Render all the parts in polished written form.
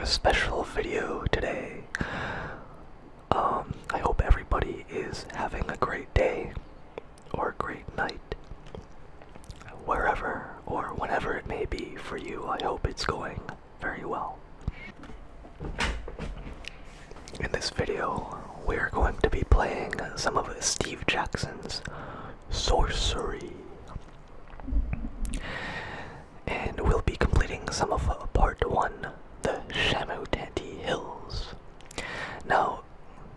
special video today. I hope everybody is having a great day or a great night, wherever or whenever it may be for you. I hope it's going very well. In this video, we're going to be playing some of Steve Jackson's Sorcery. And we'll be completing some of part 1, the Shamutanti Hills. Now,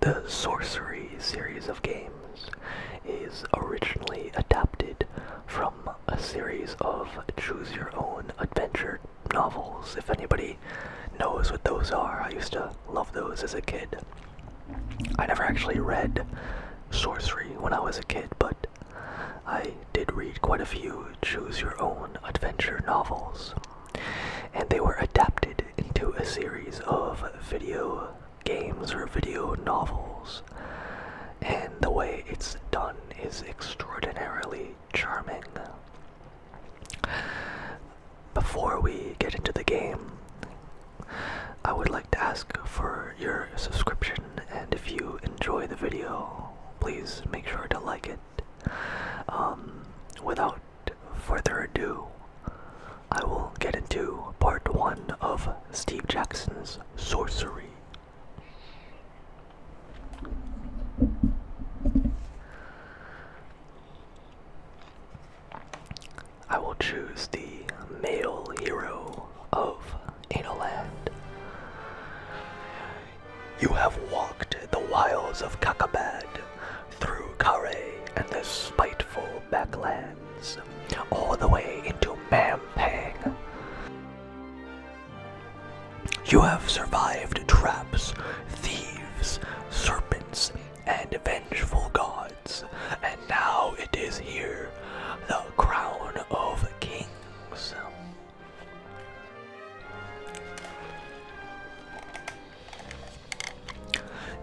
the Sorcery series of games is originally adapted from a series of choose-your-own adventure novels. If anybody knows what those are, I used to love those as a kid. I never actually read Sorcery when I was a kid, but I did read quite a few choose-your-own adventure novels, and they were adapted into a series of video games or video novels, and the way it's done is extraordinarily charming. Before we get into the game, I would like to ask for your subscription, and if you enjoy the video, please make sure to like it. Without further ado, I will get into part 1 of Steve Jackson's Sorcery. I will choose the male hero of Analand. You have walked the wilds of Kakabad, through Kare and the spiteful backlands, all the way into Mampang. You have survived traps, thieves, serpents, and vengeful gods, and now it is here, the crown of kings.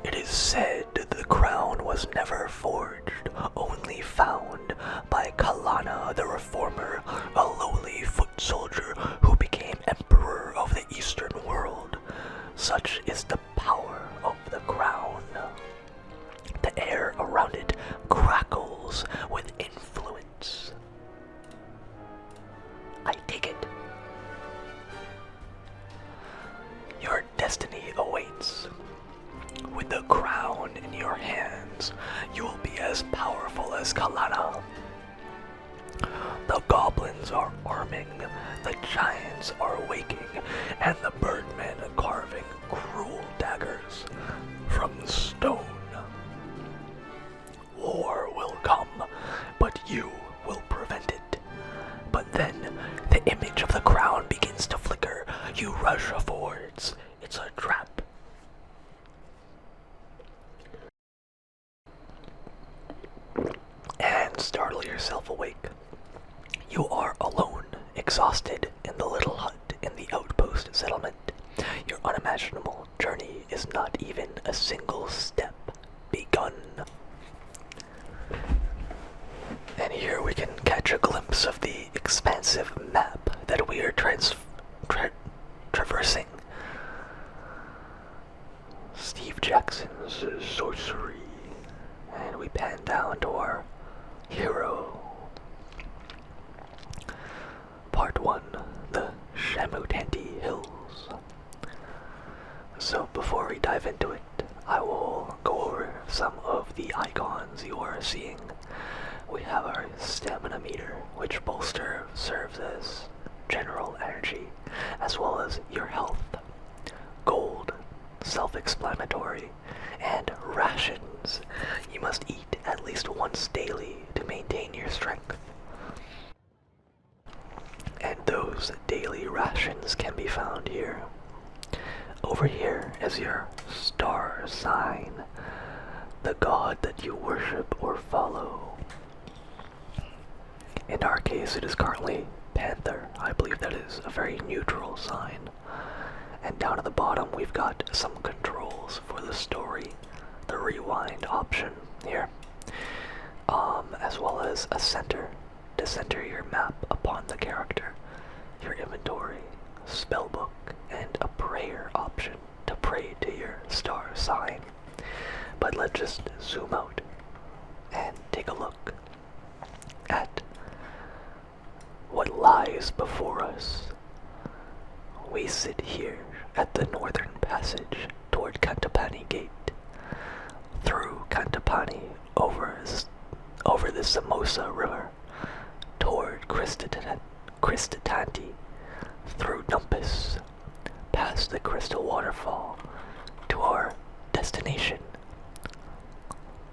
It is said the crown was never forged, only found by Kalana the Reformer, a lowly foot soldier who became emperor of the Eastern world. Such is the power of the crown. The air around it crackles with influence. I take it. Your destiny awaits. With the crown in your hands, you will be as powerful as Kalana. The goblins are arming, the giants are waking, and the birdmen carving cruel daggers from stone. War will come, but you will prevent it. But then, the image of the crown begins to flicker. You rush forwards. It's a trap. And startle yourself awake. You are alone, exhausted in the little hut in the outpost settlement. Your unimaginable journey is not even a single step begun. And here we can catch a glimpse of the expansive map that we are traversing. Steve Jackson's Sorcery. And we pan down to our hero. Part 1, the Shamutanti Hills. So before we dive into it, I will go over some of the icons you are seeing. We have our stamina meter, which serves as general energy, as well as your health. Gold, self-explanatory, and rations. You must eat at least once daily to maintain your strength. And those daily rations can be found here. Over here is your star sign, the god that you worship or follow. In our case, it is currently Panther. I believe that is a very neutral sign. And down at the bottom, we've got some controls for the story. The rewind option here, as well as a center to center your map upon the character, your inventory, spellbook, and a prayer option. just zoom out and take a look at what lies before us. We sit here at the northern passage toward Kantapani Gate. Through Kantapani, over the Samosa River, toward Kristatanti, through Numpus, past the Crystal Waterfall, to our destination,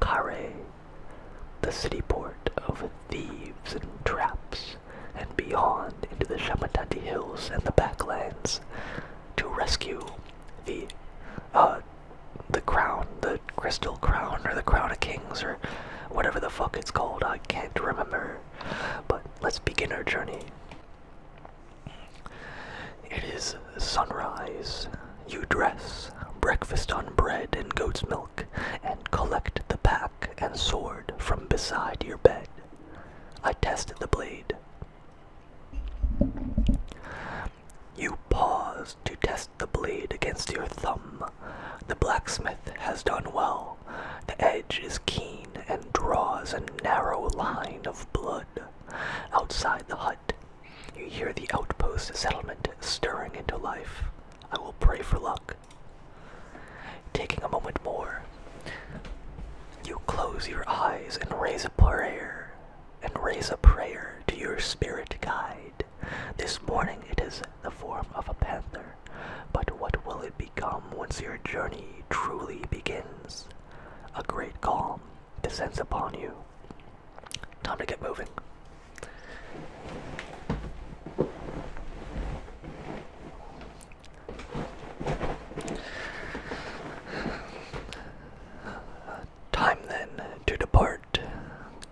Kare, the city port of thieves and traps, and beyond into the Shamatanti Hills and the Backlands, to rescue the crown, the Crystal Crown, or the Crown of Kings, or whatever the fuck it's called. I can't remember. But let's begin our journey. It is sunrise. You dress, breakfast on bread and goat's milk, and collect the pack and sword from beside your bed. I tested the blade. You pause to test the blade against your thumb. The blacksmith has done well. The edge is keen and draws a narrow line of blood. Outside the hut, you hear the outpost settlement stirring into life. I will pray for luck. Taking a moment more, you close your eyes and raise a prayer to your spirit guide. This morning it is the form of a panther, but what will it become once your journey truly begins? A great calm descends upon you. Time to get moving. Time then to depart.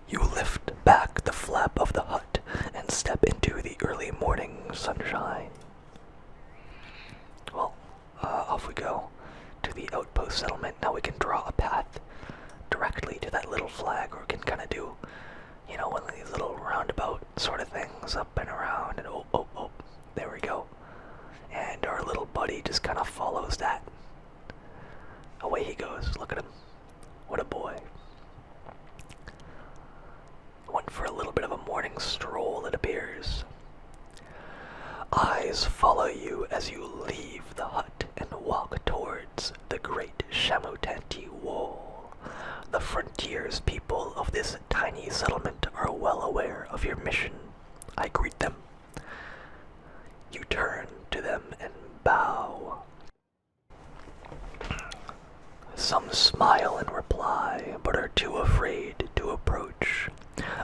You lift back the flap of the hut and step into the early morning sunshine. Well, off we go to the outpost settlement. Now we can draw a path directly to that little flag, or we can kind of do, you know, one of these little roundabout sort of things, up and around, and oh, there we go. And our little buddy just kind of follows that. Away he goes. Look at him. What a boy. Went for a little bit of a morning stroll, it appears. Eyes follow you as you leave the hut and walk towards the great Shamutanti Wall. The frontiers people of this tiny settlement are well aware of your mission. I greet them. You turn to them and bow. Some smile in reply, but are too afraid to approach.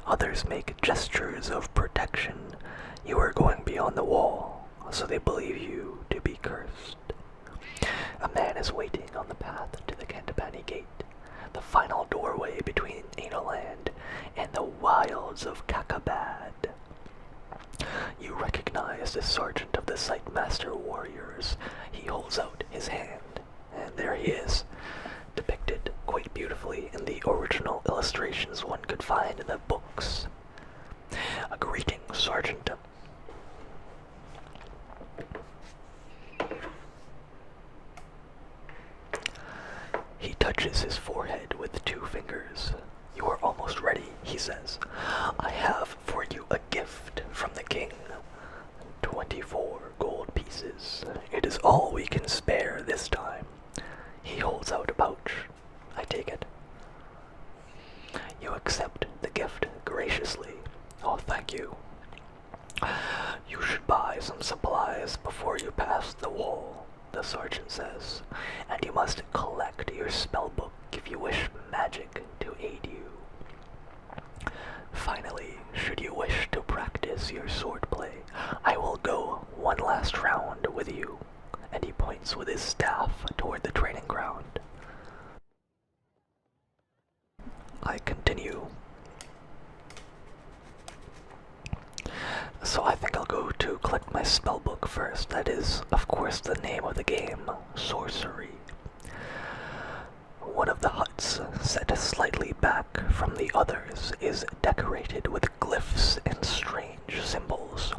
Others make gestures of protection. You are going beyond the wall, so they believe you to be cursed. A man is waiting on the path to the Kantapani Gate, the final doorway between Analand and the wilds of Kakabad. You recognize the sergeant of the Sightmaster warriors. He holds out his hand, and there he is, depicted quite beautifully in the original illustrations one could find in the books. A greeting, Sergeant. He touches his forehead with 2 fingers. You are almost ready, he says. I have for you a gift from the king. 24 gold pieces. It is all we can spare this time. He holds out a pouch. I take it. You accept the gift graciously. Oh, thank you. You should buy some supplies before you pass the wall, the sergeant says, and you must collect your spellbook if you wish magic to aid you. Finally, should you wish to practice your swordplay, I will go one last round with you, and he points with his staff toward the training ground. I continue. So I think I'll go to collect my spellbook first. That is, of course, the name of the game, Sorcery. One of the huts, set slightly back from the others, is decorated with glyphs and strange symbols.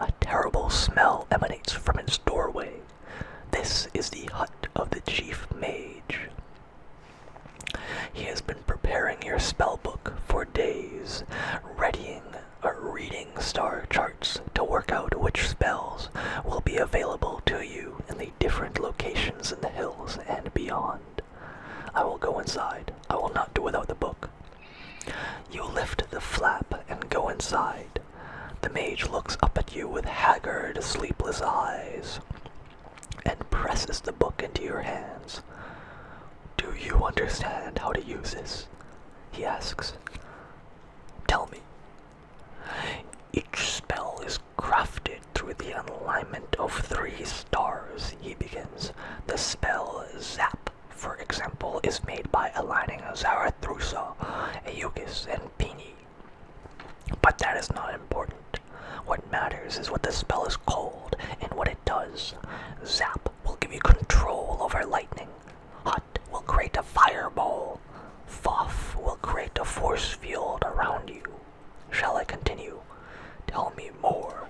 A terrible smell emanates from its doorway. This is the hut of the chief mage. your spellbook for days, reading star charts to work out which spells will be available to you in the different locations in the hills and beyond. I will go inside. I will not do without the book. You lift the flap and go inside. The mage looks up at you with haggard, sleepless eyes and presses the book into your hands. Do you understand how to use this? He asks. Tell me. Each spell is crafted through the alignment of 3 stars, he begins. The spell Zap, for example, is made by aligning Zarathustra, Aegis, and Pini. But that is not important. What matters is what the spell is called and what it does. Zap will give you control over lightning. Hot will create a fireball. Foff will create a force field around you. Shall I continue? Tell me more.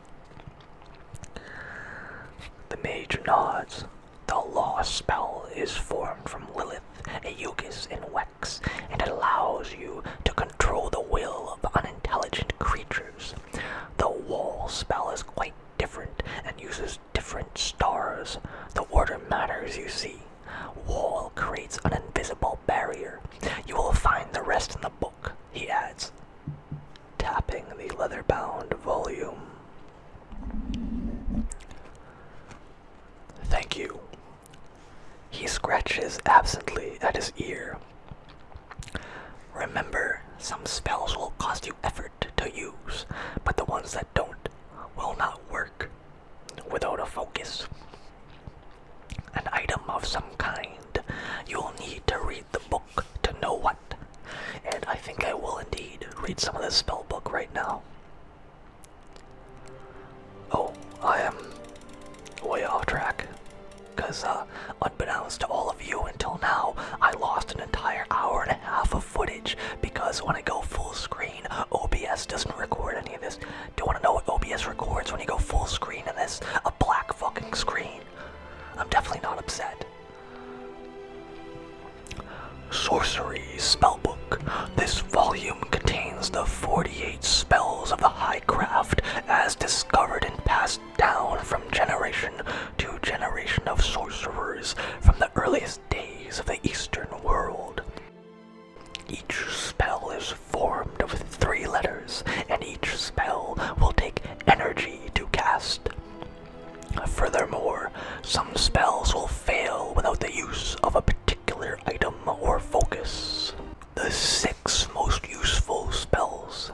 The mage nods. The law spell is formed from Lilith, Aegis, and Wex, and it allows you to control the will of unintelligent creatures. The wall spell is quite different and uses different stars. The order matters, you see. Wall creates an invisible barrier. You will find the rest in the book, he adds, tapping the leather-bound volume. Thank you. He scratches absently at his ear. Remember, some spells will cost you effort to use, but the ones that don't will not work without a focus. An item of some kind. You'll need to read the book to know what. And I think I will indeed read some of this spell book right now. Oh, I am way off track. Because, unbeknownst to all of you until now, I lost an entire hour and a half of footage because when I go full screen, OBS doesn't record any of this. Do you want to know what OBS records when you go full screen in this? A black fucking screen. I'm definitely not upset. Sorcery Spellbook. This volume contains the 48 spells of the High Craft as discovered and passed down from generation to generation of sorcerers from the earliest days of the Eastern world. Each spell is formed of 3 letters, and each spell will take energy to cast. Furthermore, some spells will fail without the use of a particular item or focus. The 6 most useful spells.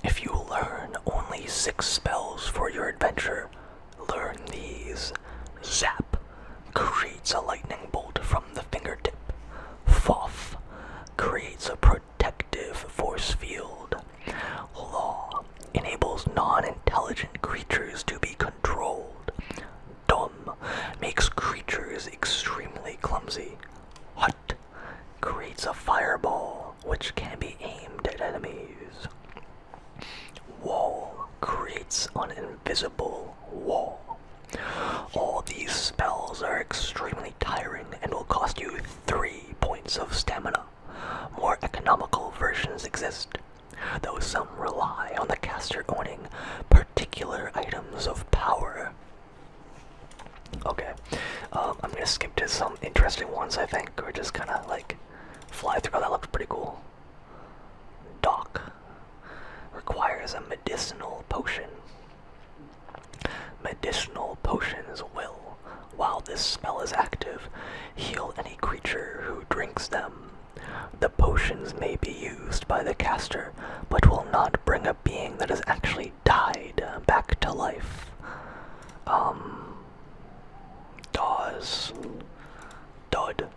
If you learn only 6 spells for your adventure, learn these. Zap creates a lightning bolt from the fingertip. Foff creates a protective force field. Law enables non-intelligent creatures to be controlled. Dumb makes creatures extremely clumsy. Hot creates a fireball which can be aimed at enemies. Wall creates an invisible wall. All these spells are extremely tiring and will cost you 3 points of stamina. More economical versions exist, though some rely on the caster owning particular items of power. Okay, I'm gonna skip to some interesting ones, I think, or just kind of like fly through. Oh, that looks pretty cool. Doc requires a medicinal potion. Medicinal potions will, while this spell is active, heal any creature who drinks them. The potions may be used by the caster, but will not bring a being that has actually died back to life. Dawes. Dud.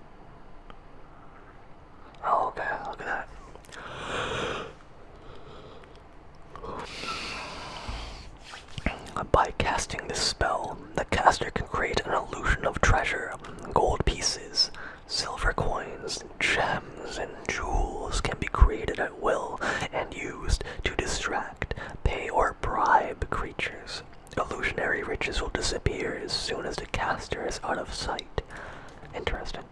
Oh, okay, look at that. By casting this spell, the caster can create an illusion of treasure. Gold pieces, silver coins, gems, and jewels can be created at will and used to distract, pay, or bribe creatures. Illusionary riches will disappear as soon as the caster is out of sight. Interesting.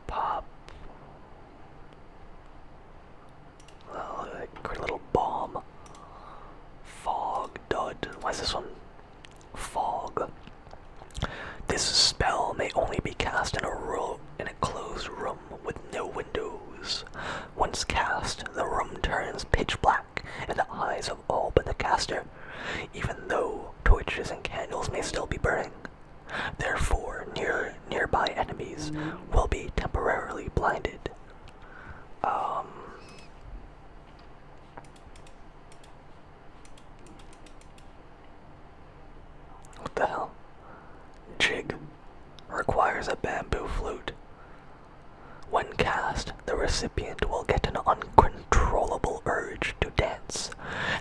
Pop. Once cast, the room turns pitch black in the eyes of all but the caster, even though torches and candles may still be burning. Therefore, nearby enemies will be temporarily blinded. What the hell? Jig requires a bamboo flute. When cast, the recipient will get an uncontrollable urge to dance.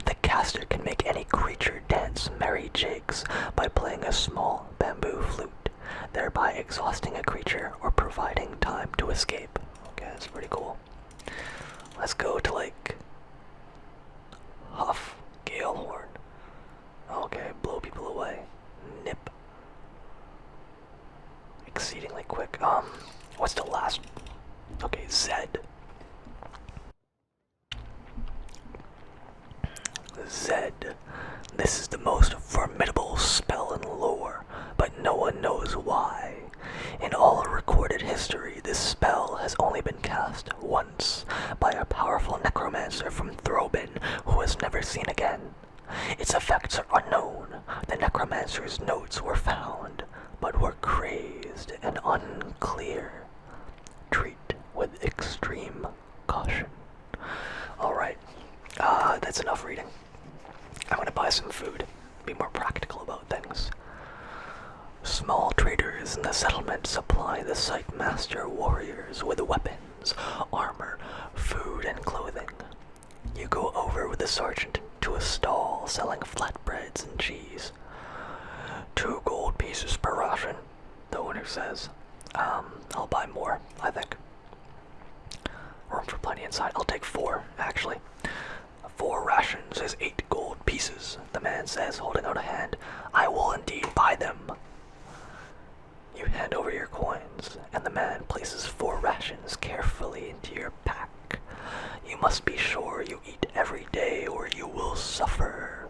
The caster can make any creature dance merry jigs by playing a small bamboo flute, thereby exhausting a creature or providing time to escape. Okay, that's pretty cool. Let's go to, like, Huff Gale Horn. Okay, blow people away. Nip. Exceedingly quick. What's the last? Okay, Zed. Zed. This is the most formidable spell in lore, but no one knows why. In all recorded history, this spell has only been cast once by a powerful necromancer from Throbin who was never seen again. Its effects are unknown. The necromancer's notes were found, but were crazed and unclear. Treat with extreme caution. Alright, that's enough reading. I'm gonna buy some food, be more practical about things. Small traders in the settlement supply the site master warriors with weapons, armor, food, and clothing. You go over with the sergeant to a stall selling flatbreads and cheese. 2 gold pieces per ration, the owner says. I'll buy more, I think. Room for plenty inside. I'll take 4, actually. 4 rations is 8 gold pieces, the man says, holding out a hand. I will indeed buy them. You hand over your coins, and the man places 4 rations carefully into your pack. You must be sure you eat every day or you will suffer,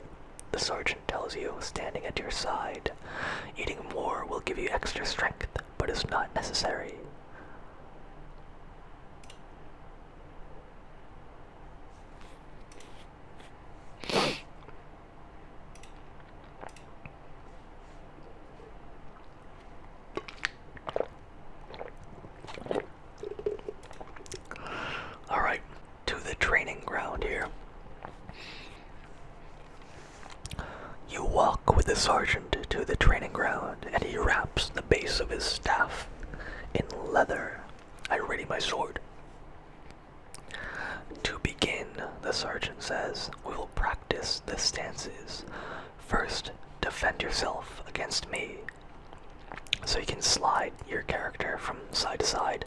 the sergeant tells you, standing at your side. Eating more will give you extra strength, but is not necessary. Alright, to the training ground here. You walk with the sergeant to the training ground, and he wraps the base of his staff in leather. I ready my sword. To begin, the sergeant says, we will practice the stances. First, defend yourself against me. So you can slide your character from side to side,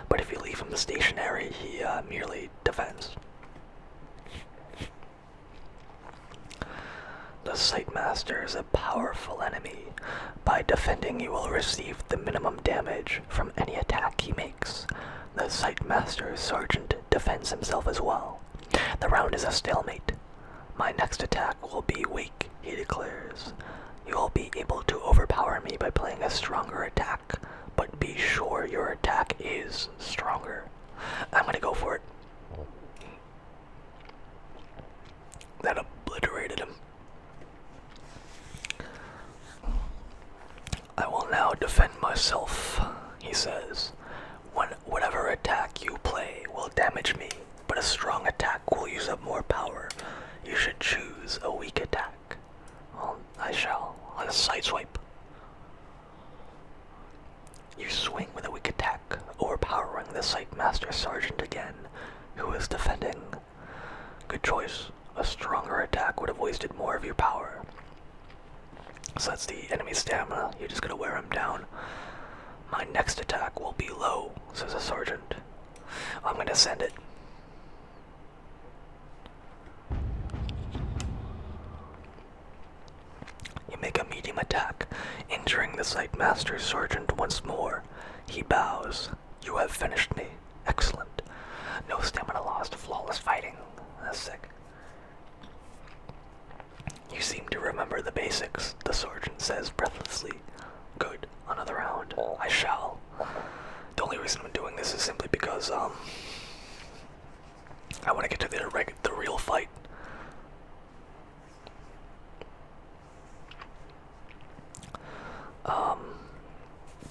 but if you leave him stationary, he merely defends. The Site Master is a powerful enemy. By defending, you will receive the minimum damage from any attack he makes. The Site Master's sergeant defends himself as well. The round is a stalemate. My next attack will be weak, he declares. You will be able to overpower me by playing a stronger attack, but be sure your attack is stronger. I'm gonna go for it. That obliterated him. I will now defend myself, he says. Whatever attack you play will damage me, but a strong attack will use up more power. You should choose a weak attack. Well, I shall, on a side swipe. You swing with a weak attack, overpowering the Site Master Sergeant again, who is defending. Good choice. A stronger attack would have wasted more of your power. So that's the enemy's stamina. You're just gonna wear him down. My next attack will be low, says the sergeant. I'm gonna send it. You make a medium attack, injuring the Site Master Sergeant once more. He bows. You have finished me. Excellent. No stamina lost. Flawless fighting. That's sick. You seem to remember the basics, the sergeant says breathlessly. Good. Another round. I shall. The only reason I'm doing this is simply because, I want to get to the real fight.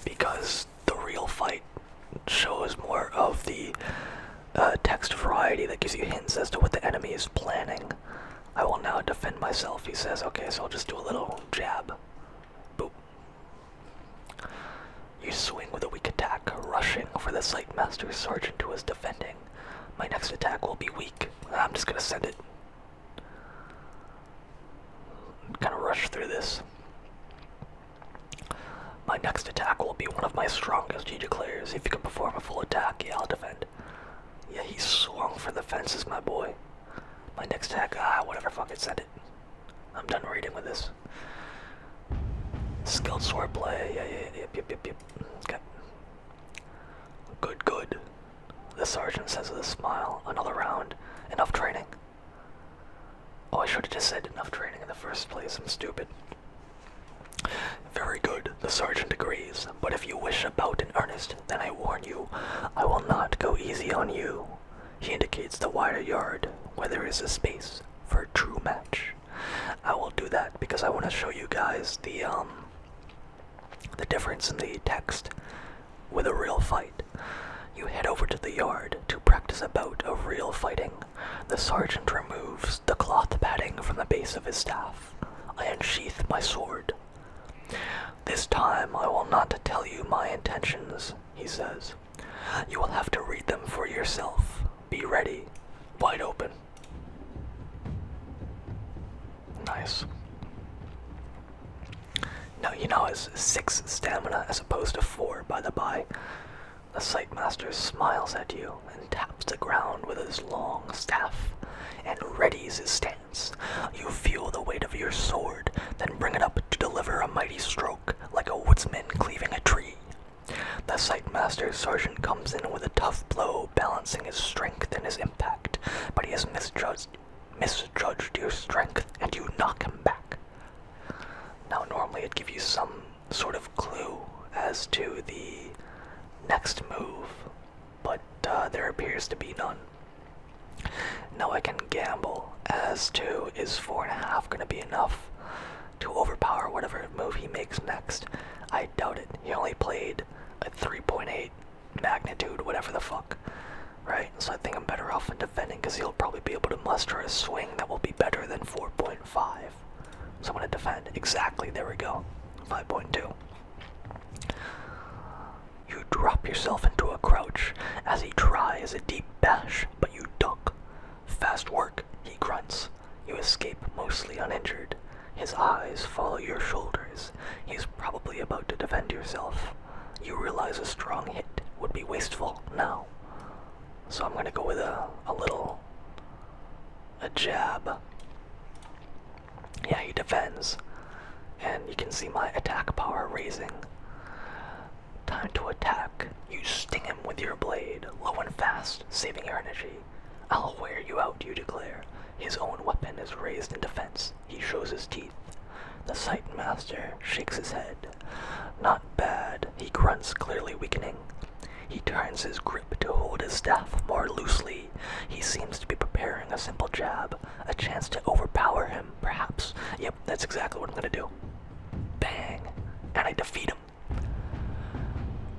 Because the real fight shows more of the text variety that gives you hints as to what the enemy is planning. I will now defend myself, he says. Okay, so I'll just do a little jab. Boop. You swing with a weak attack, rushing for the Sightmaster Sergeant who is defending. My next attack will be weak. I'm just gonna send it. Kind of rush through this. My next attack will be one of my strongest, he declares. If you can perform a full attack, yeah, I'll defend. Yeah, he swung for the fences, my boy. My next attack, whatever, fuck it, send it. I'm done reading with this. Skilled swordplay, yep. Okay. Good. The sergeant says with a smile. Another round. Enough training. Oh, I should have just said enough training in the first place. I'm stupid. Very good, the sergeant agrees. But if you wish a bout in earnest, then I warn you, I will not go easy on you. He indicates the wider yard, where there is a space for a true match. I will do that because I want to show you guys the difference in the text with a real fight. You head over to the yard to practice a bout of real fighting. The sergeant removes the cloth padding from the base of his staff. I unsheath my sword. This time I will not tell you my intentions, he says. You will have to read them for yourself. Be ready. Wide open. Nice. Now he now has 6 stamina as opposed to 4, by the by. The Sightmaster smiles at you and taps the ground with his long staff and readies his stance. You feel the weight of your sword, then bring it up to deliver a mighty stroke like a woodsman cleaving a tree. The Sightmaster Sergeant comes in with a tough blow, balancing his strength and his impact, but he has misjudged your strength and you knock him back. Now normally it'd give you some sort of clue as to the next move, but there appears to be none. Now I can gamble as to is 4.5 going to be enough to overpower whatever move he makes next. I doubt it. He only played a 3.8 magnitude, whatever the fuck. Right? So I think I'm better off in defending because he'll probably be able to muster a swing that will be better than 4.5. So I'm going to defend. Exactly, there we go. 5.2. You drop yourself into a crouch as he tries a deep bash, but you duck. Fast work, he grunts. You escape mostly uninjured. His eyes follow your shoulders. He's probably about to defend yourself. You realize a strong hit would be wasteful now. So I'm gonna go with a jab. Yeah, he defends. And you can see my attack power raising. Time to attack. You sting him with your blade, low and fast, saving your energy. I'll wear you out, you declare. His own weapon is raised in defense. He shows his teeth. The Sightmaster shakes his head. Not bad, he grunts, clearly weakening. He turns his grip to hold his staff more loosely. He seems to be preparing a simple jab, a chance to overpower him, perhaps. Yep, that's exactly what I'm gonna do. Bang! And I defeat him.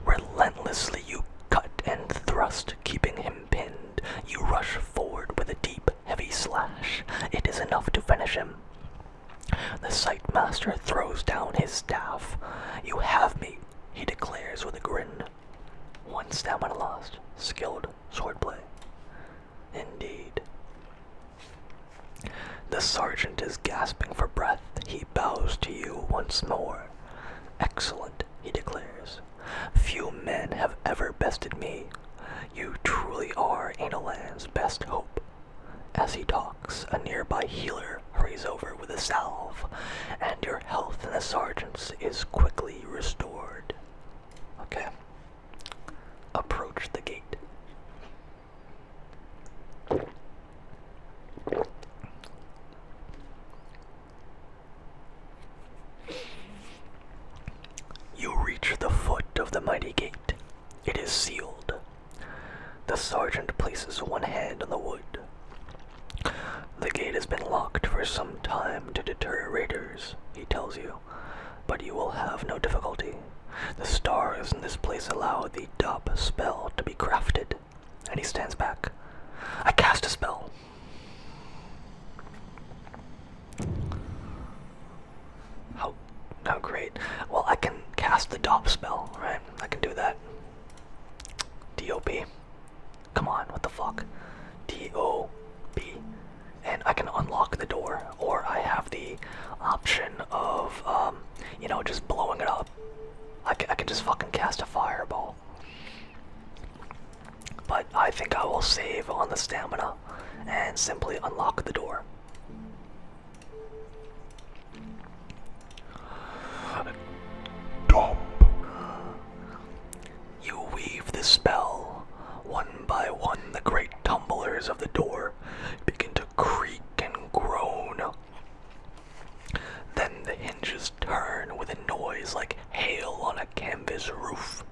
Relentlessly you cut and thrust, keeping him pinned. You rush forward with a deep, heavy slash. It is enough to finish him. The Sightmaster throws down his staff. You have me, he declares with a grin. 1 stamina lost. Skilled swordplay. Indeed. The sergeant is gasping for breath. He bows to you once more. Excellent, he declares. Few men have ever bested me. You truly are Analand's best hope. As he talks, a nearby healer hurries over with a salve, and your health in the sergeant's is quickly restored. Okay. Approach the gate. You reach the foot of the mighty gate. It is sealed. The sergeant guard places one hand on the wood. The gate has been locked for some time to deter raiders, he tells you, but you will have no difficulty. The stars in this place allow the Dop spell to be crafted. And he stands back. I cast a spell. How great. Well, I can cast the Dop spell, right? I can do that. D-O-P. Come on, what the fuck? D-O-P. And I can unlock the door, or I have the option of, just blowing it up. I can just fucking cast a fireball. But I think I will save on the stamina and simply unlock the door. Dump. You weave the spell. One by one, the great tumblers of the door begin to creak and groan. Then the hinges turn with a noise like hail on a canvas roof.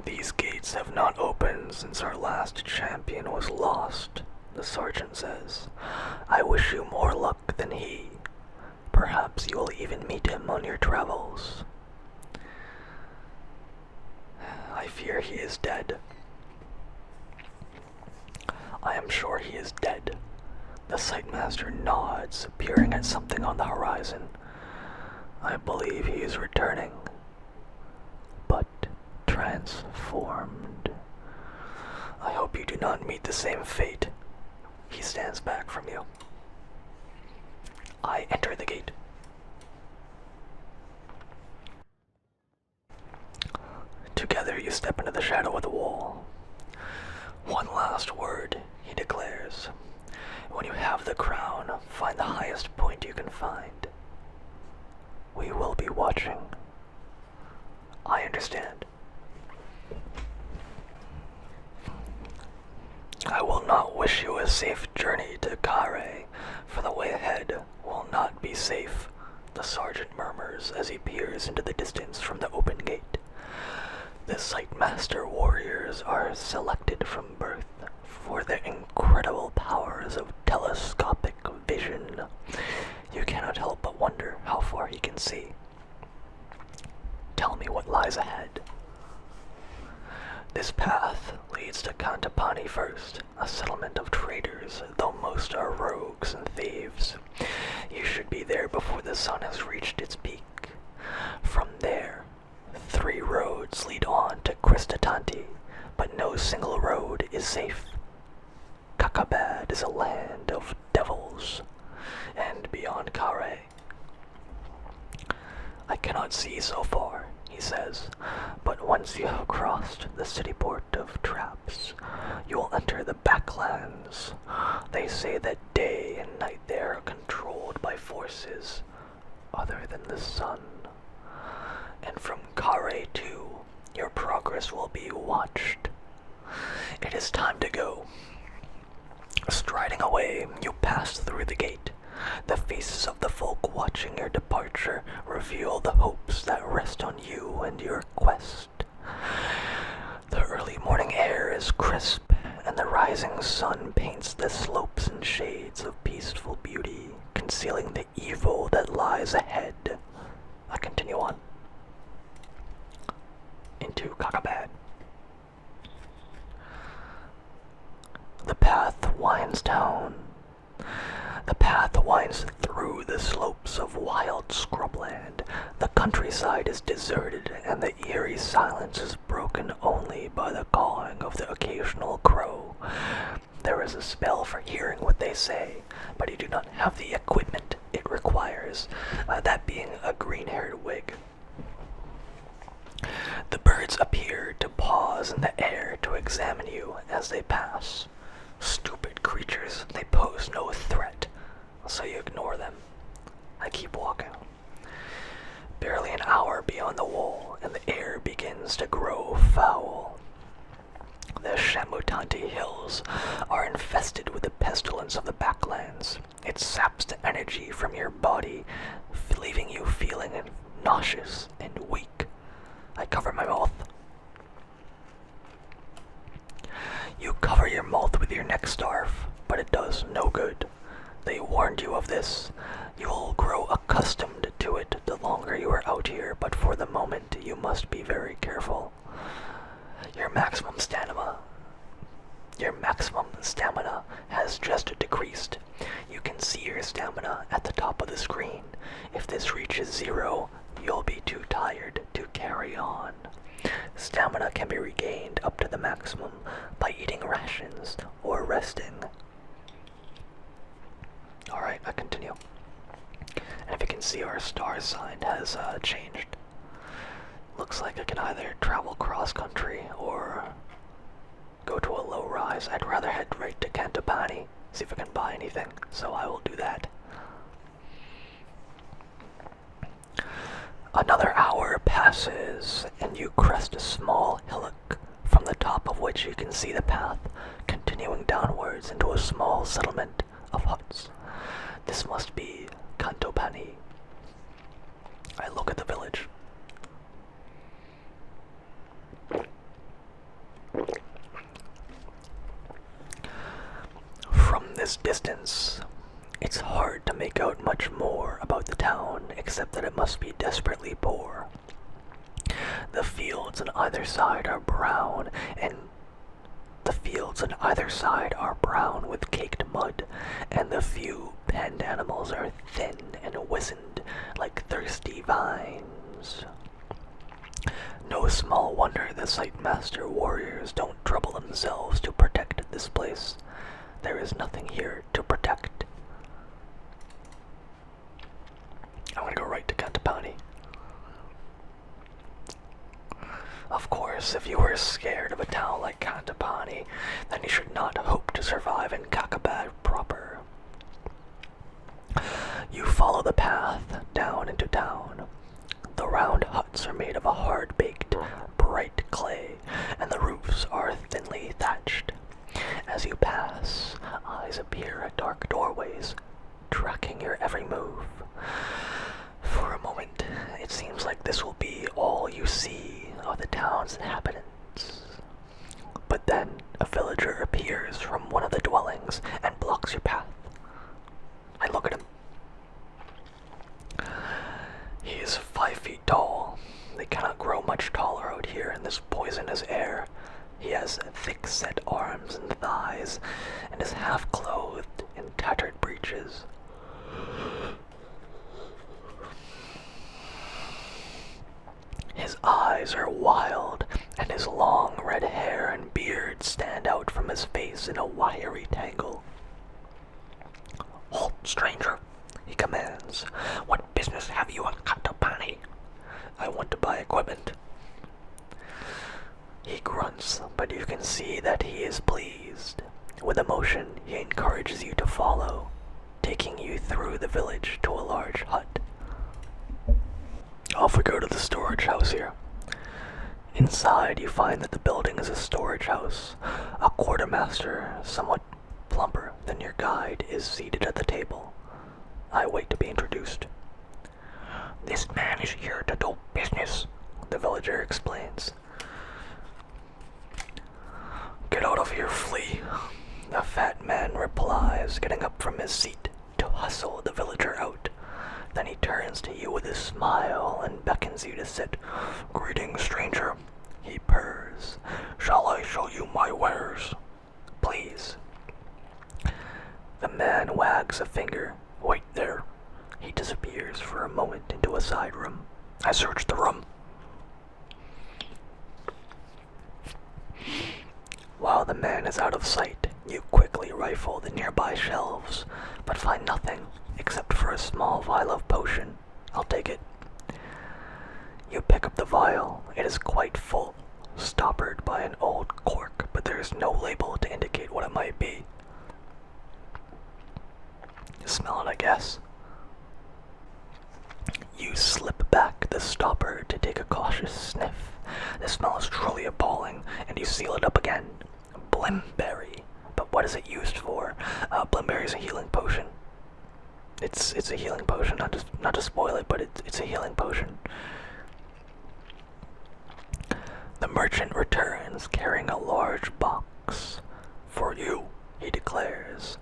These gates have not opened since our last champion was lost, the sergeant says. I wish you more luck than he. Perhaps you will even meet him on your travels. I fear he is dead. I am sure he is dead. The Sightmaster nods, peering at something on the horizon. I believe he is returning, but transformed. I hope you do not meet the same fate. He stands back from you. I enter the gate. Together you step into the shadow of the wall. One last word, he declares. When you have the crown, find the highest point you can find. We will be watching. I understand. I will not wish you a safe journey to Kare, for the way ahead will not be safe, the sergeant murmurs as he peers into the distance from the open gate. The Sightmaster warriors are selected from birth for their incredible powers of telescopic vision. You cannot help but wonder how far he can see. Tell me what lies ahead. This path leads to Kantapani first, a settlement of traders, though most are rogues and thieves. You should be there before the sun has reached its peak. From there, 3 roads lead on to Kristatanti, but no single road is safe. Kakabad is a land of devils, and beyond Kare. I cannot see so far, he says, but once you have crossed the city port of traps, you will enter the backlands. They say that day and night there are controlled by forces other than the sun. And from Kare too, your progress will be watched. It is time to go. Striding away, you pass through the gate. The faces of the folk watching your departure reveal the hopes that rest on you and your quest. The early morning air is crisp, and the rising sun paints the slopes in shades of peaceful beauty, concealing the evil that lies ahead. I continue on. Into Kakabad. The path winds down. The path winds through the slopes of wild scrubland. The countryside is deserted, and the eerie silence is broken only by the cawing of the occasional crow. There is a spell for hearing what they say, but you do not have the equipment it requires, that being a green-haired wig. The birds appear to pause in the air to examine you as they pass. Stupid creatures, they pose no threat, so you ignore them. I keep walking. Barely an hour beyond the wall, and the air begins to grow foul. The Shamutanti hills are infested with the pestilence of the backlands. It saps the energy from your body, leaving you feeling nauseous and weak. I cover my mouth. You cover your mouth with your neck scarf, but it does no good. They warned you of this. You will grow accustomed to it the longer you are out here, but for the moment you must be very careful. Your maximum stamina has just decreased. You can see your stamina at the top of the screen. If this reaches 0, you'll be too tired to carry on. Stamina can be regained up to the maximum by eating rations or resting. Alright, I continue. And if you can see, our star sign has changed. Looks like I can either travel cross-country or go to a low rise. I'd rather head right to Cantopani, see if I can buy anything, so I will do that. Another hour passes, and you crest a small hillock, from the top of which you can see the path continuing downwards into a small settlement of huts. This must be Cantopani. I look at the village. From this distance, it's hard to make out much more about the town, except that it must be desperately poor. The fields on either side are brown, with caked mud, and the few penned animals are thin and wizened like thirsty vines. No small wonder the Sightmaster warriors don't trouble themselves to protect this place. There is nothing here to protect. I'm gonna go right to Cantopani. Of course, if you were scared of a town like Cantopani, then you should not hope to survive in Kakabad proper. You follow the path down into town. The round huts are made of a hard-baked, bright clay, and the roofs are thinly thatched. As you pass, eyes appear at dark doorways, tracking your every move. For a moment, it seems like this will be all you see of the town's inhabitants. But then, a villager appears from one of the dwellings and blocks your path. I look at him. He is 5 feet tall. They cannot grow much taller out here in this poisonous air. He has thick-set arms and thighs, and is half-clothed in tattered breeches. His eyes are wild, and his long red hair and beard stand out from his face in a wiry tangle. "Halt, stranger," he commands. "What business have you on Cantopani?" "I want to buy equipment." He grunts, but you can see that he is pleased. With a motion, he encourages you to follow, taking you through the village to a large hut. Off we go to the storage house here. Inside, you find that the building is a storage house. A quartermaster, somewhat plumper than your guide, is seated at the table. I wait to be introduced. "This man is here to do business," the villager explains. "Get out of here, flea," the fat man replies, getting up from his seat to hustle the villager out. Then he turns to you with a smile and beckons you to sit. "Greetings, stranger," he purrs. "Shall I show you my wares?" "Please." The man wags a finger. "Wait there." He disappears for a moment into a side room. I search the room. While the man is out of sight, you quickly rifle the nearby shelves, but find nothing except for a small vial of potion. I'll take it. You pick up the vial. It is quite full, stoppered by an old cork, but there is no label to indicate what it might be. You smell it, I guess. You slip back the stopper to take a cautious sniff. The smell is truly appalling, and you seal it up again. Blimberry. But what is it used for? Blimberry is a healing potion. It's a healing potion, not to spoil it, but it's a healing potion. The merchant returns carrying a large box. declares,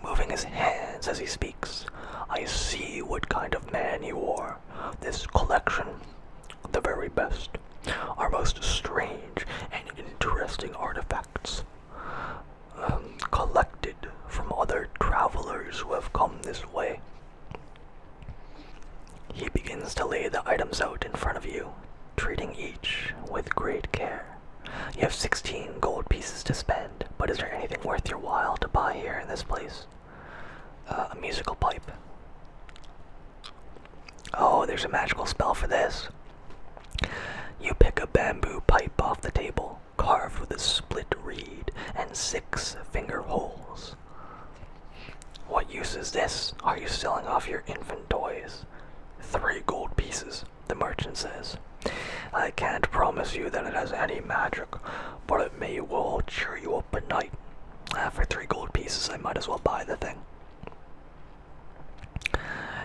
moving his hands as he speaks. I see what kind of man you are. This collection, the very best, our most strange and interesting artifacts, collected from other travelers who have come this way. He begins to lay the items out in front of you, treating each with great care. You have 16 gold pieces to spend, but is there anything worth your while to buy here in this place? A musical pipe. Oh, there's a magical spell for this. You pick a bamboo pipe off the table, carved with a split reed and 6 finger holes. What use is this? Are you selling off your infant toys? 3 gold pieces, the merchant says. I can't promise you that it has any magic, but it may well cheer you up at night. For 3 gold pieces, I might as well buy the thing.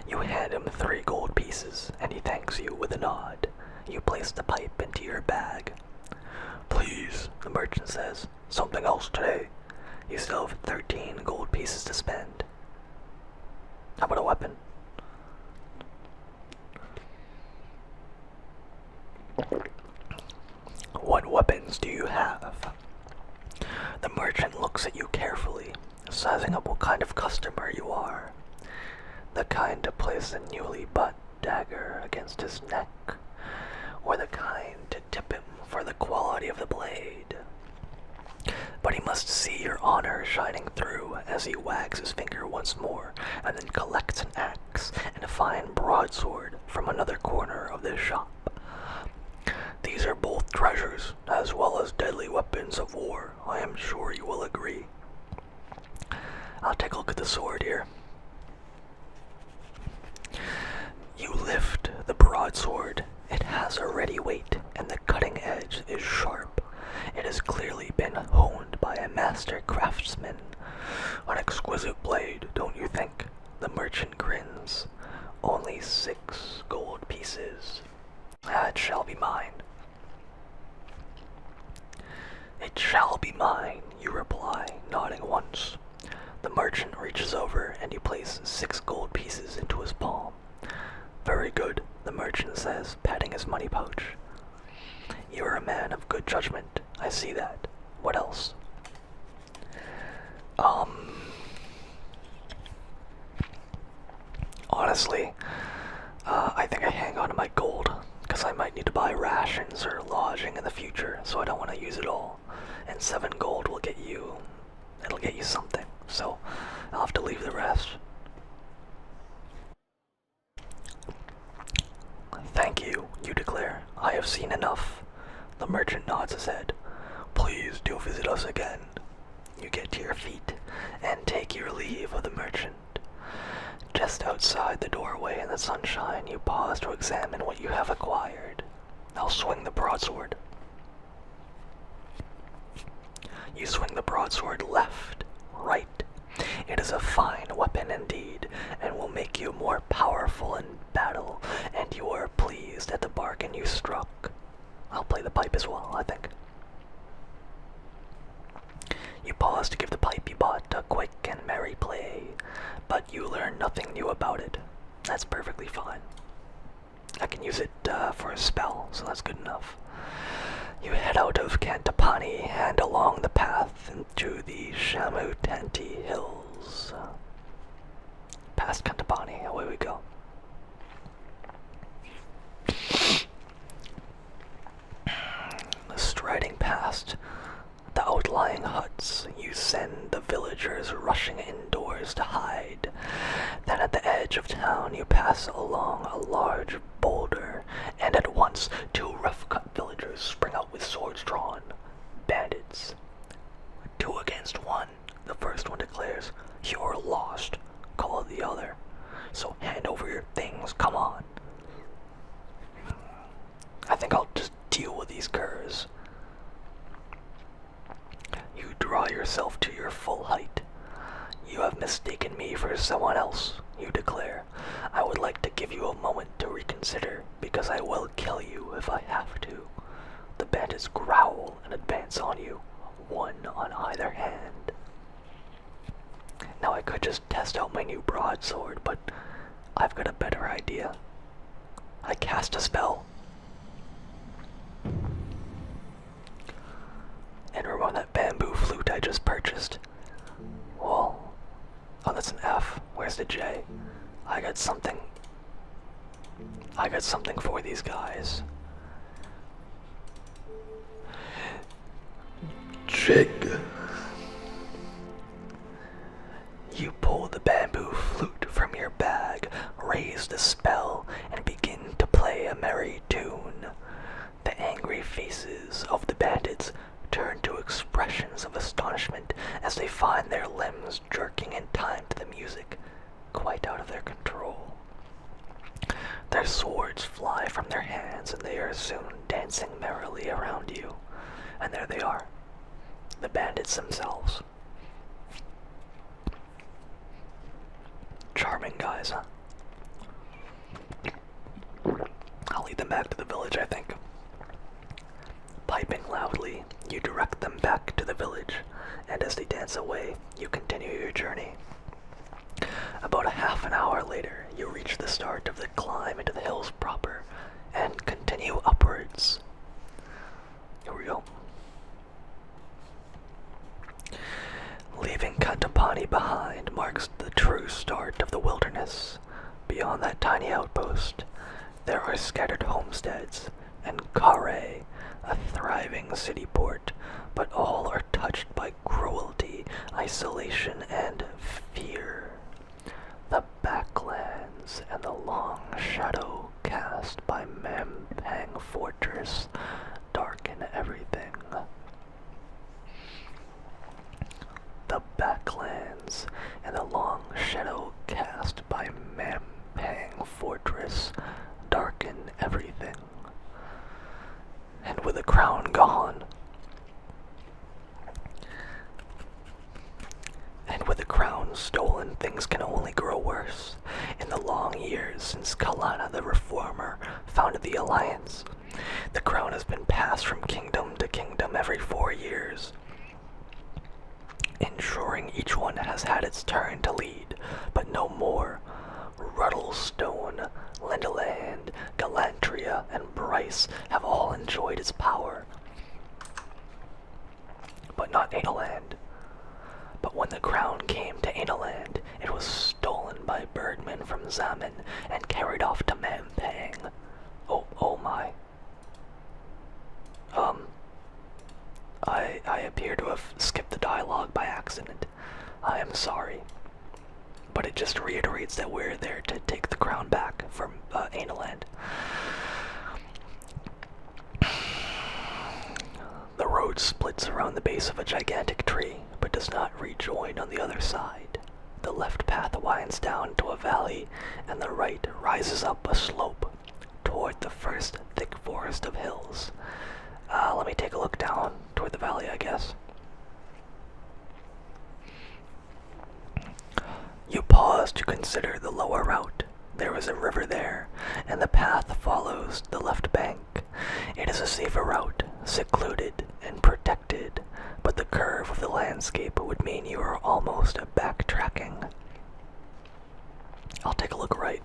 You hand him 3 gold pieces, and he thanks you with a nod. You place the pipe into your bag. Please, the merchant says, something else today. You still have 13 gold pieces to spend. How about a weapon? What weapons do you have? The merchant looks at you carefully, sizing up what kind of customer you are. The kind to place a newly butt dagger against his neck, or the kind to tip him for the quality of the blade. But he must see your honor shining through as he wags his finger once more, and then collects an axe and a fine broadsword from another corner of the shop. These are both treasures, as well as deadly weapons of war, I am sure you will agree. I'll take a look at the sword here. You lift the broadsword. It has a ready weight, and the cutting edge is sharp. It has clearly been honed by a master craftsman. An exquisite blade, don't you think? The merchant grins. Only 6 gold pieces. It shall be mine. It shall be mine, you reply, nodding once. The merchant reaches over and you place 6 gold pieces into his palm. Very good, the merchant says, patting his money pouch. You are a man of good judgment, I see that. What else? Honestly, I think I hang on to my gold, because I might need to buy rations or lodging in the future, so I don't want to use it all. And 7 gold will get you, it'll get you something, so I'll have to leave the rest. Thank you, you declare. I have seen enough. The merchant nods his head. Please do visit us again. You get to your feet and take your leave of the merchant. Just outside the doorway in the sunshine, you pause to examine what you have acquired. I'll swing the broadsword. You swing the broadsword left, right. It is a fine weapon indeed, and will make you more powerful in battle, and you are pleased at the bargain you struck. I'll play the pipe as well, I think. You pause to give the pipe you bought a quick and merry play, but you learn nothing new about it. That's perfectly fine. I can use it for a spell, so that's good enough. You head out of Cantapani and along the path into the Shamutanti Hills. Past Cantapani, away we go. Striding past the outlying huts, you send the villagers rushing indoors to hide. Then at the edge of town you pass along a large boulder, and at once 2 rough-cut villagers spring out with swords drawn. Bandits. 2 against 1, the first one declares. You're lost, called the other. So hand over your things, come on. I think I'll just deal with these curs. You draw yourself to your full height. You have mistaken me for someone else, you declare. I would like to give you a moment to reconsider, because I will kill you if I have to. The bandits growl and advance on you, 1 on either hand. I could just test out my new broadsword, but I've got a better idea. I cast a spell. And remember that bamboo flute I just purchased? Well, oh, that's an F. Where's the J? I got something for these guys. Jig. You pull the bamboo flute from your bag, raise the spell, and begin to play a merry tune. The angry faces of the bandits turn to expressions of astonishment as they find their limbs jerking in time to the music, quite out of their control. Their swords fly from their hands and they are soon dancing merrily around you. And there they are, the bandits themselves. Charming guys, huh? I'll lead them back to the village, I think. Piping loudly, you direct them back to the village, and as they dance away, you continue your journey. About a half an hour later, you reach the start of the climb into the hills proper, and continue upwards. Here we go. Leaving Katapani behind marks the true start of the wilderness. Beyond that tiny outpost, there are scattered homesteads, and Kare, a thriving city port, but all are touched by cruelty, isolation, and fear. The backlands and the long shadow cast by Mampang Fortress darken everything. The backlands and the long shadow cast by Mampang Fortress darken everything. And with the crown gone, stolen, things can only grow worse. In the long years since Kalana the Reformer founded the Alliance, the crown has been passed from kingdom to kingdom every 4 years, ensuring each one has had its turn to lead, but no more. Ruddlestone, Lindeland, Galantria, and Bryce have all enjoyed its power, but not Analand. But when the crown came to Analand, it was stolen by birdmen from Zaman and carried off to Mampang. Oh my. I appear to have skipped the dialogue by accident. I am sorry. But it just reiterates that we're there to take the crown back from Analand. The road splits around the base of a gigantic tree, but does not rejoin on the other side. The left path winds down to a valley, and the right rises up a slope toward the first thick forest of hills. Let me take a look down toward the valley, I guess. You pause to consider the lower route. There is a river there, and the path follows the left bank. It is a safer route, secluded and protected, but the curve of the landscape would mean you are almost backtracking. I'll take a look right.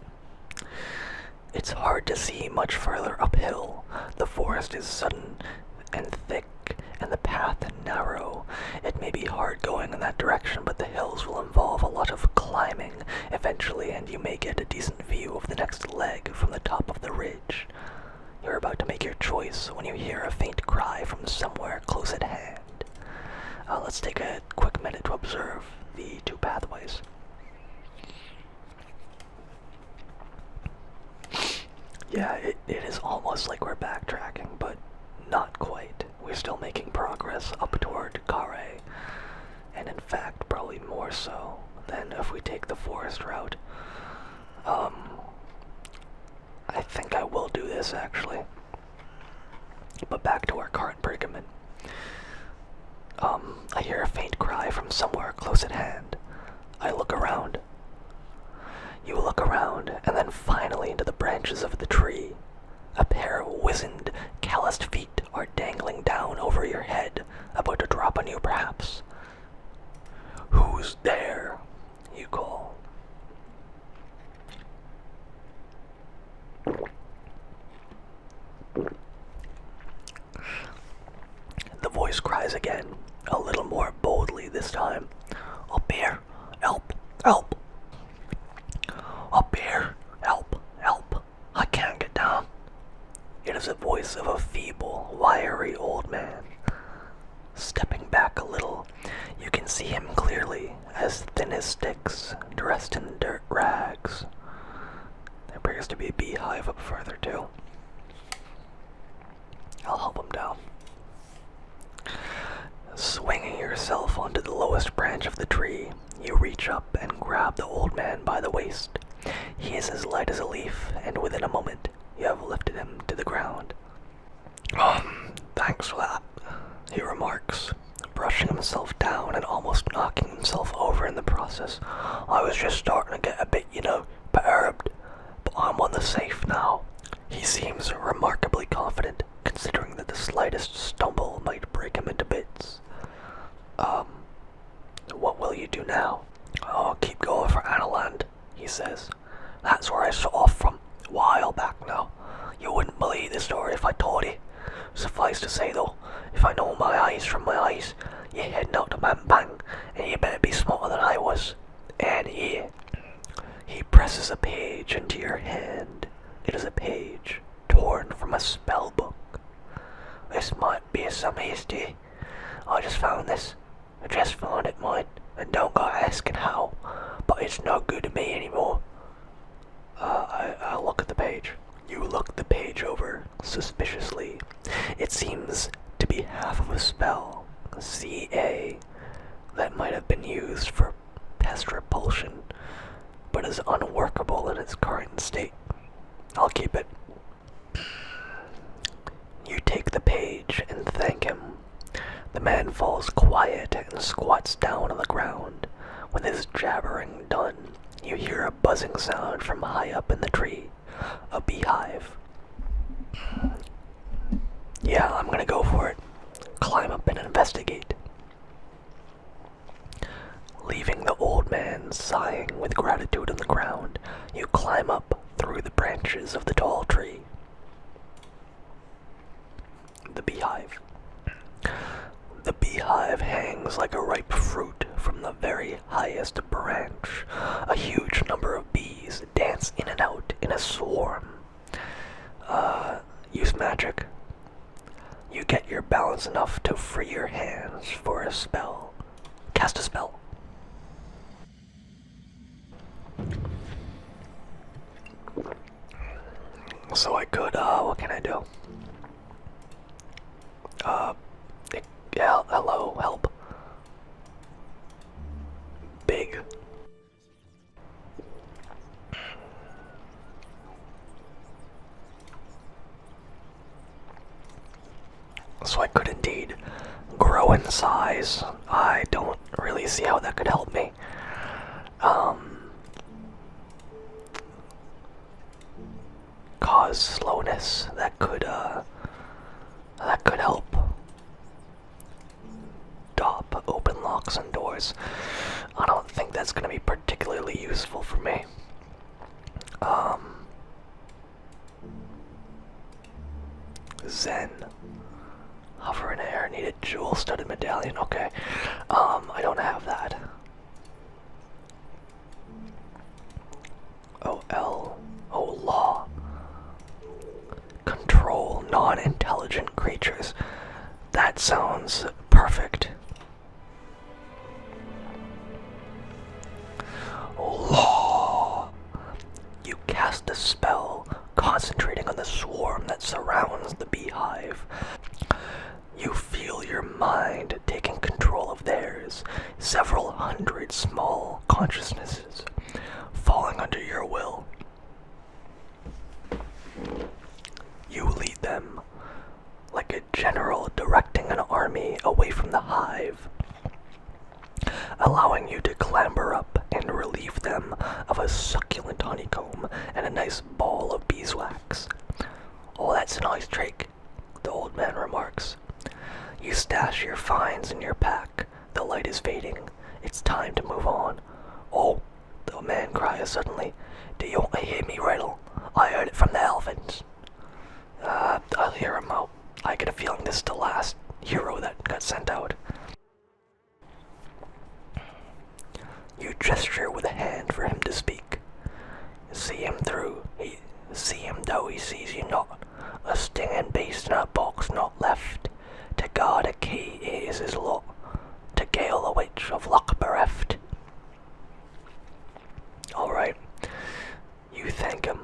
It's hard to see much further uphill. The forest is sudden and thick, and the path narrow. It may be hard going in that direction, but the hills will involve a lot of climbing eventually, and you may get a decent view of the next leg from the top of the ridge. You're about to make your choice when you hear a faint cry from somewhere close at hand. Let's take a quick minute to observe the two pathways. Yeah, it is almost like we're backtracking, but not quite. We're still making progress up toward Kare, and in fact, probably more so than if we take the forest route. I think I will do this, actually. But back to our current predicament. I hear a faint cry from somewhere close at hand. I look around. You look around, and then finally into the branches of the tree. A pair of wizened, calloused feet are dangling down over your head, about to drop on you perhaps. Who's there? Up here! Help! Help! Up here! Help! Help! I can't get down. It is the voice of a feeble, wiry old man. Stepping back a little, you can see him clearly, as thin as sticks, dressed in dirt rags. There appears to be a beehive up further too. I'll help him down. Swinging yourself onto the lowest branch of the tree, you reach up and grab the old man by the waist. He is as light as a leaf, and within a moment, you have lifted him to the ground. Thanks for that, he remarks, brushing himself down and almost knocking himself over in the process. I was just starting to get a bit, perturbed, but I'm on the safe now. He seems remarkably confident, considering that the slightest stumble might break him into bits. What will you do now? I'll keep going for Analand, he says. That's where I set off from, a while back now. You wouldn't believe the story if I told you. Suffice to say though, if I know my eyes from my eyes, you're heading out to Bang, and you better be smarter than I was. And here, he presses a page into your hand. It is a page torn from a spell book. This might be some history. I just found this. I just found it mine, and don't go asking how, but it's no good to me anymore. I'll look at the page. You look the page over, suspiciously. It seems to be half of a spell, CA, that might have been used for pest repulsion, but is unworkable in its current state. I'll keep it. You take the page and thank him. The man falls quiet and squats down on the ground. With his jabbering done, you hear a buzzing sound from high up in the tree. A beehive. Yeah, I'm gonna go for it. Climb up and investigate. Leaving the old man sighing with gratitude on the ground, you climb up through the branches of the tall tree. The beehive. The beehive hangs like a ripe fruit from the very highest branch. A huge number of bees dance in and out in a swarm. Use magic. You get your balance enough to free your hands for a spell. Cast a spell. So I could, what can I do? Yeah, hello, help. Big. So I could indeed grow in size. I don't really see how that could help me. Cause slowness, that could help. Stop open locks and doors. I don't think that's gonna be particularly useful for me. Zen. Hover in air, need a jewel-studded medallion, okay. I don't have that. Law. Control non-intelligent creatures. That sounds perfect. Law. You cast a spell, concentrating on the swarm that surrounds the beehive. You feel your mind taking control of theirs, several hundred small consciousnesses falling under your will. You lead them like a general directing an army away from the hive, allowing you to clamber up and relieve them of a succulent honeycomb and a nice ball of beeswax. Oh, that's a nice trick, the old man remarks. You stash your finds in your pack. The light is fading. It's time to move on. Oh, the man cries suddenly. Do you want to hear me riddle? I heard it from the elephants. I'll hear him out. I get a feeling this is the last hero that got sent out. You gesture with a hand for him to speak. See him though he sees you not. A stinging beast in a box not left. To guard a key is his lot. To gale a witch of luck bereft. Alright. You thank him.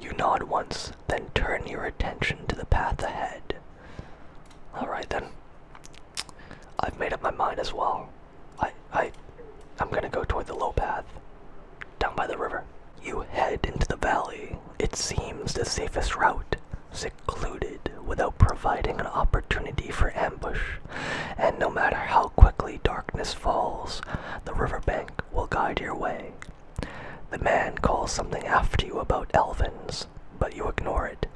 You nod once, then turn your attention to the path ahead. Alright then. I've made up my mind as well. I'm gonna go toward the low path. Down by the river. You head into the valley. It seems the safest route. Secluded without providing an opportunity for ambush. And no matter how quickly darkness falls, the riverbank will guide your way. The man calls something after you about elvins, but you ignore it.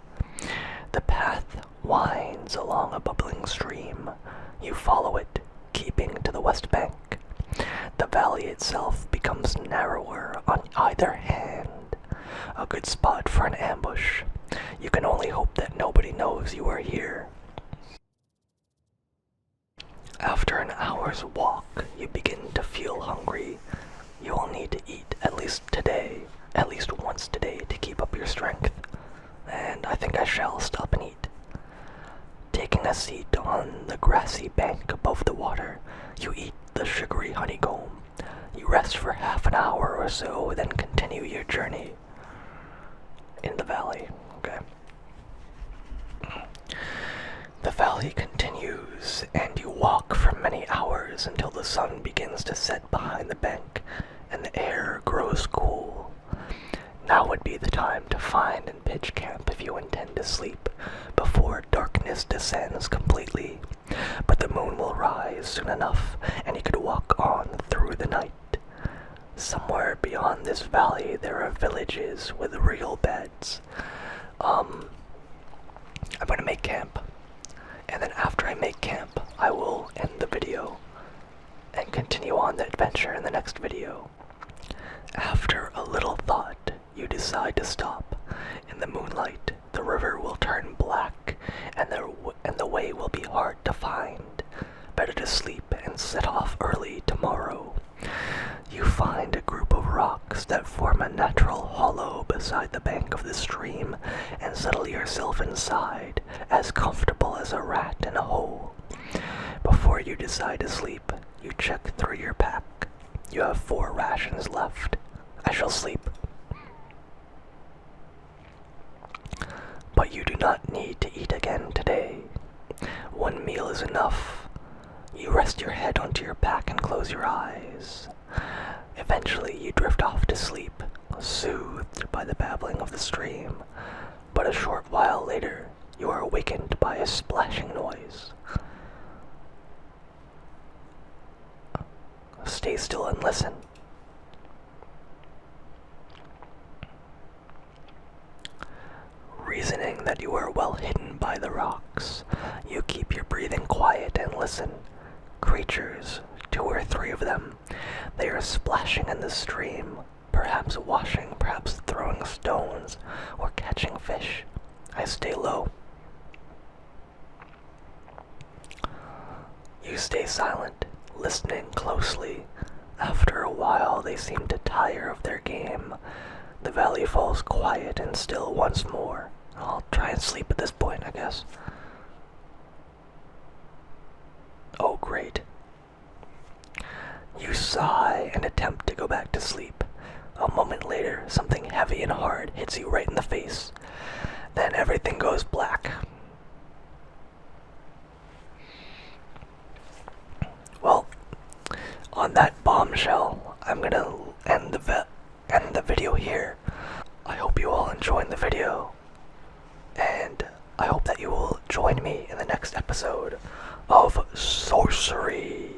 The path winds along a bubbling stream. You follow it, keeping to the west bank. The valley itself becomes narrower on either hand. A good spot for an ambush. You can only hope that nobody knows you are here. After an hour's walk, you begin to feel hungry. You will need to eat at least once today to keep up your strength. And I think I shall stop and eat. Taking a seat on the grassy bank above the water, you eat the sugary honeycomb. You rest for half an hour or so, then continue your journey in the valley. Okay. The valley continues, and you walk for many hours until the sun begins to set behind the bank and the air grows cool. Now would be the time to find and pitch camp if you intend to sleep before darkness descends completely, but the moon will rise soon enough and you could walk on through the night. Somewhere beyond this valley there are villages with real beds. I'm gonna make camp, and then after I make camp I will end the video and continue on the adventure in the next video. After a little thought, you decide to stop. In the moonlight, the river will turn black, and the way will be hard to find. Better to sleep and set off early tomorrow. You find a group of rocks that form a natural hollow beside the bank of the stream, and settle yourself inside, as comfortable as a rat in a hole. Before you decide to sleep, you check through your pack. You have 4 rations left. I shall sleep. But you do not need to eat again today. 1 meal is enough. You rest your head onto your pack and close your eyes. Eventually you drift off to sleep, soothed by the babbling of the stream. But a short while later, you are awakened by a splashing noise. Stay still and listen. Reasoning that you are well hidden by the rocks, you keep your breathing quiet and listen. Creatures, 2 or 3 of them. They are splashing in the stream, perhaps washing, perhaps throwing stones, or catching fish. I stay low. You stay silent, listening closely. After a while, they seem to tire of their game. The valley falls quiet and still once more. I'll try and sleep at this point, I guess. Oh, great. You sigh and attempt to go back to sleep. A moment later, something heavy and hard hits you right in the face. Then everything goes black. Well, on that bombshell, I'm gonna end the video here. I hope you all enjoyed the video, and I hope that you will join me in the next episode of Sorcery.